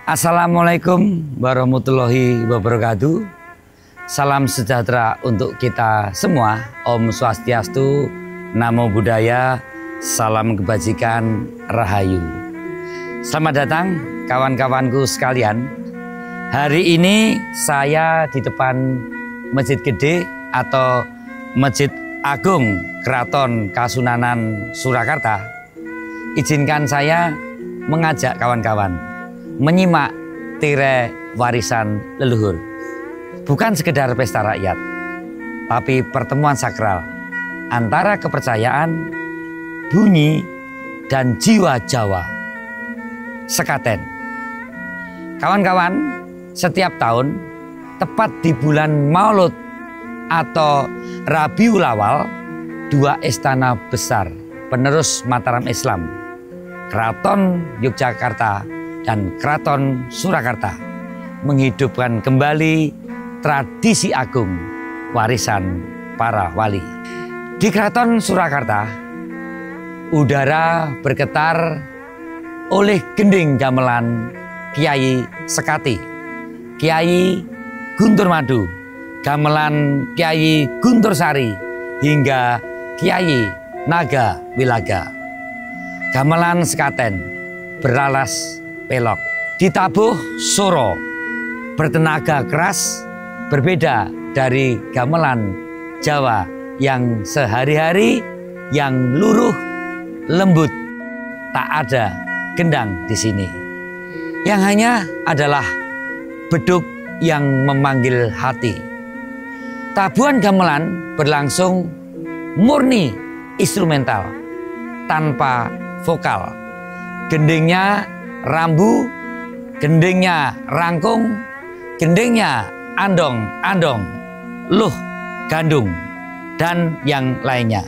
Assalamualaikum warahmatullahi wabarakatuh. Salam sejahtera untuk kita semua. Om Swastiastu, Namo Buddhaya, salam kebajikan, Rahayu. Selamat datang kawan-kawanku sekalian. Hari ini saya di depan Masjid Gede atau Masjid Agung Keraton Kasunanan Surakarta. Izinkan saya mengajak kawan-kawan menyimak tirai warisan leluhur. Bukan sekedar pesta rakyat, tapi pertemuan sakral antara kepercayaan, bunyi, dan jiwa Jawa. Sekaten. Kawan-kawan, setiap tahun, tepat di bulan Maulud atau Rabiul Awal, dua istana besar penerus Mataram Islam, Keraton Yogyakarta dan Keraton Surakarta, menghidupkan kembali tradisi agung warisan para wali. Di Keraton Surakarta, udara bergetar oleh gending gamelan Kiai Sekati, Kiai Guntur Madu, gamelan Kiai Guntur Sari, hingga Kiai Naga Wilaga. Gamelan sekaten beralas pelok, ditabuh soro, bertenaga keras, berbeda dari gamelan Jawa yang sehari-hari, yang luruh, lembut. Tak ada gendang di sini. Yang hanya adalah beduk yang memanggil hati. Tabuhan gamelan berlangsung murni instrumental, tanpa vokal. Gendingnya rambu, gendingnya rangkung, gendingnya andong-andong, luh, gandung, dan yang lainnya.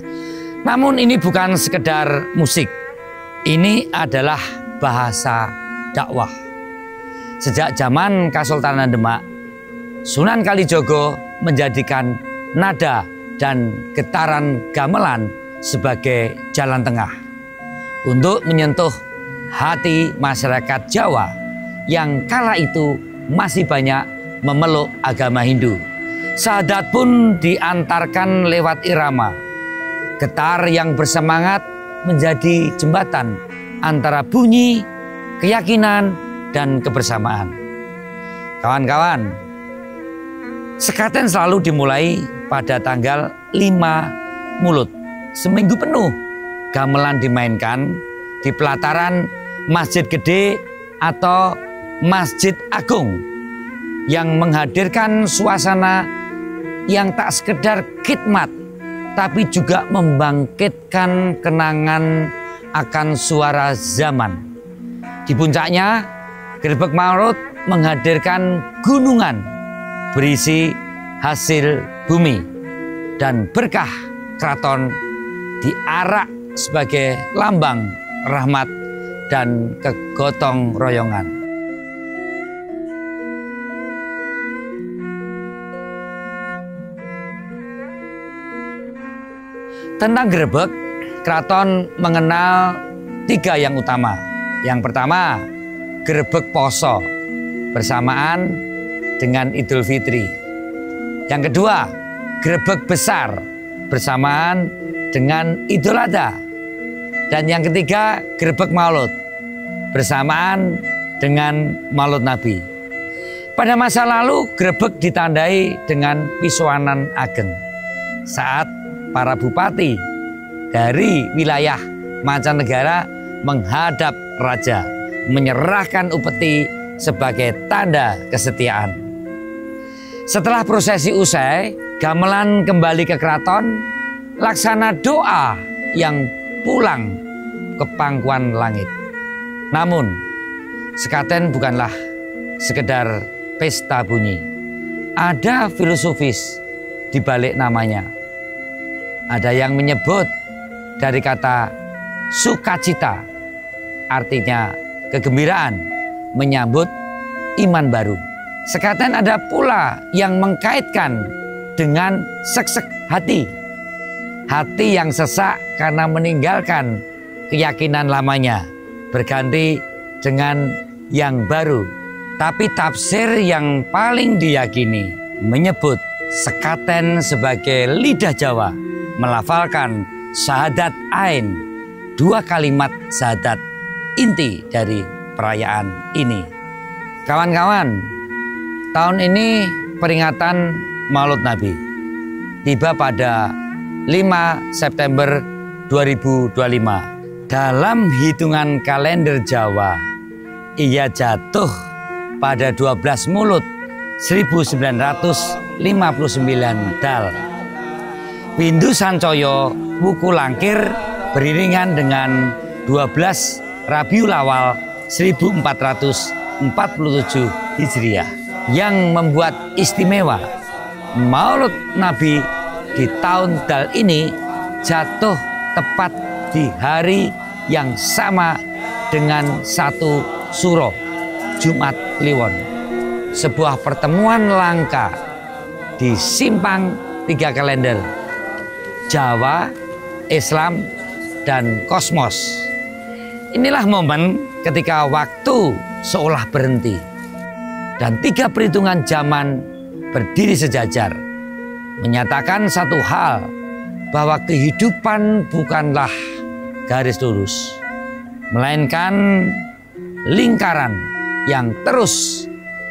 Namun ini bukan sekedar musik. Ini adalah bahasa dakwah. Sejak zaman Kesultanan Demak, Sunan Kalijogo menjadikan nada dan getaran gamelan sebagai jalan tengah untuk menyentuh hati masyarakat Jawa yang kala itu masih banyak memeluk agama Hindu. Syahadat pun diantarkan lewat irama. Getar yang bersemangat menjadi jembatan antara bunyi, keyakinan, dan kebersamaan. Kawan-kawan, sekaten selalu dimulai pada tanggal 5 Mulud. Seminggu penuh gamelan dimainkan di pelataran Masjid Gede atau Masjid Agung yang menghadirkan suasana yang tak sekedar khidmat, tapi juga membangkitkan kenangan akan suara zaman. Di puncaknya, Grebeg Maulud menghadirkan gunungan berisi hasil bumi dan berkah keraton diarak sebagai lambang rahmat dan kegotong royongan. Tentang Grebeg, keraton mengenal 3 yang utama. Yang pertama, Grebeg Poso bersamaan dengan Idul Fitri. Yang kedua, Grebeg Besar bersamaan dengan Idul Adha. Dan yang ketiga, Grebeg Maulud bersamaan dengan Maulud Nabi. Pada masa lalu, Grebeg ditandai dengan Pisuanan Ageng. Saat para bupati dari wilayah mancanegara menghadap raja, menyerahkan upeti sebagai tanda kesetiaan. Setelah prosesi usai, gamelan kembali ke keraton, laksana doa yang pulang ke pangkuan langit. Namun, sekaten bukanlah sekedar pesta bunyi. Ada filosofis di balik namanya. Ada yang menyebut dari kata sukacita, artinya kegembiraan, menyambut iman baru. Sekaten ada pula yang mengkaitkan dengan sek-sek hati. Hati yang sesak karena meninggalkan keyakinan lamanya, berganti dengan yang baru, Tapi tafsir yang paling diyakini menyebut sekaten sebagai lidah Jawa melafalkan syahadat ain, 2 kalimat syahadat inti dari perayaan ini. Kawan-kawan, tahun ini peringatan Maulud Nabi tiba pada 5 September 2025. Dalam hitungan kalender Jawa, ia jatuh pada 12 Mulud 1959 Dal. Windu Sancoyo Wuku Langkir beriringan dengan 12 Rabiul Awal 1447 Hijriah. Yang membuat istimewa, Maulud Nabi di tahun Dal ini jatuh tepat di hari yang sama dengan 1 Suro, Jumat Kliwon. Sebuah pertemuan langka di simpang 3 kalender Jawa, Islam, dan kosmos. Inilah momen ketika waktu seolah berhenti dan 3 perhitungan zaman berdiri sejajar, menyatakan satu hal, bahwa kehidupan bukanlah garis lurus, melainkan lingkaran yang terus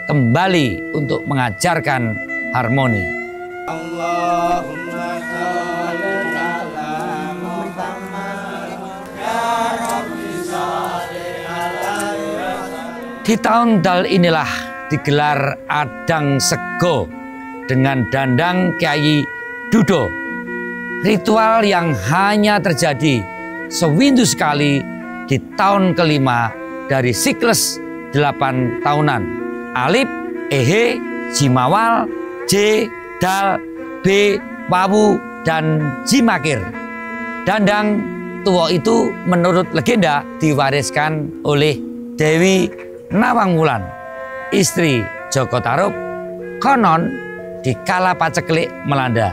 kembali untuk mengajarkan harmoni. Allahumma sholli ala Muhammad ya Rabbi sholli alaihi. Di tahun Dal inilah digelar Adang Sego dengan dandang Kyai Dudo. Ritual yang hanya terjadi sewindu sekali di tahun kelima dari siklus 8 tahunan. Alif, Ehe, Jimawal, J, Dal, B, Wawu, dan Jimakir. Dandang tua itu menurut legenda diwariskan oleh Dewi Nawang Wulan, istri Joko Tarub. Konon di kala paceklik melanda,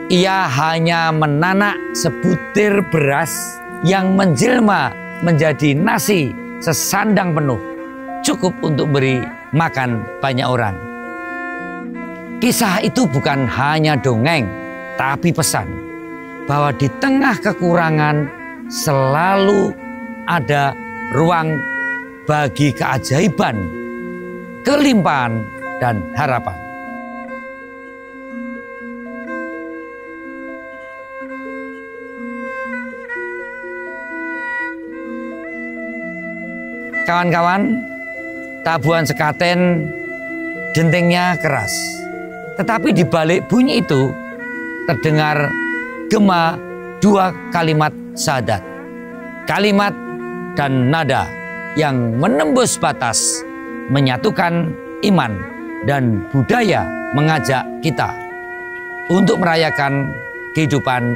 ia hanya menanak sebutir beras yang menjelma menjadi nasi sesandang penuh, cukup untuk beri makan banyak orang. Kisah itu bukan hanya dongeng, tapi pesan bahwa di tengah kekurangan selalu ada ruang bagi keajaiban, kelimpahan, dan harapan. Kawan-kawan, tabuhan sekaten dentingnya keras. Tetapi di balik bunyi itu terdengar gema 2 kalimat syahadat. Kalimat dan nada yang menembus batas, menyatukan iman dan budaya, mengajak kita untuk merayakan kehidupan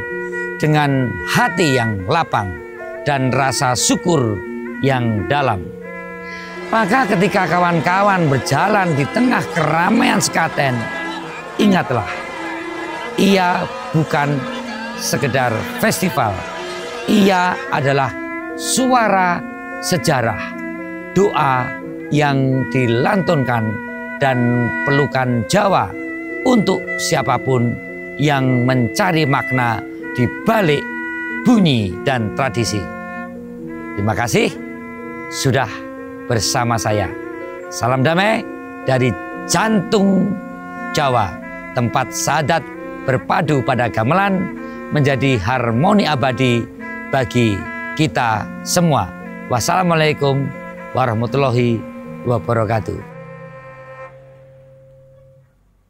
dengan hati yang lapang dan rasa syukur yang dalam. Maka ketika kawan-kawan berjalan di tengah keramaian sekaten, ingatlah, ia bukan sekedar festival. Ia adalah suara sejarah, doa yang dilantunkan dan pelukan Jawa untuk siapapun yang mencari makna di balik bunyi dan tradisi. Terima kasih sudah bersama saya. Salam damai dari jantung Jawa, tempat syahadat berpadu pada gamelan menjadi harmoni abadi bagi kita semua. Wassalamualaikum warahmatullahi wabarakatuh.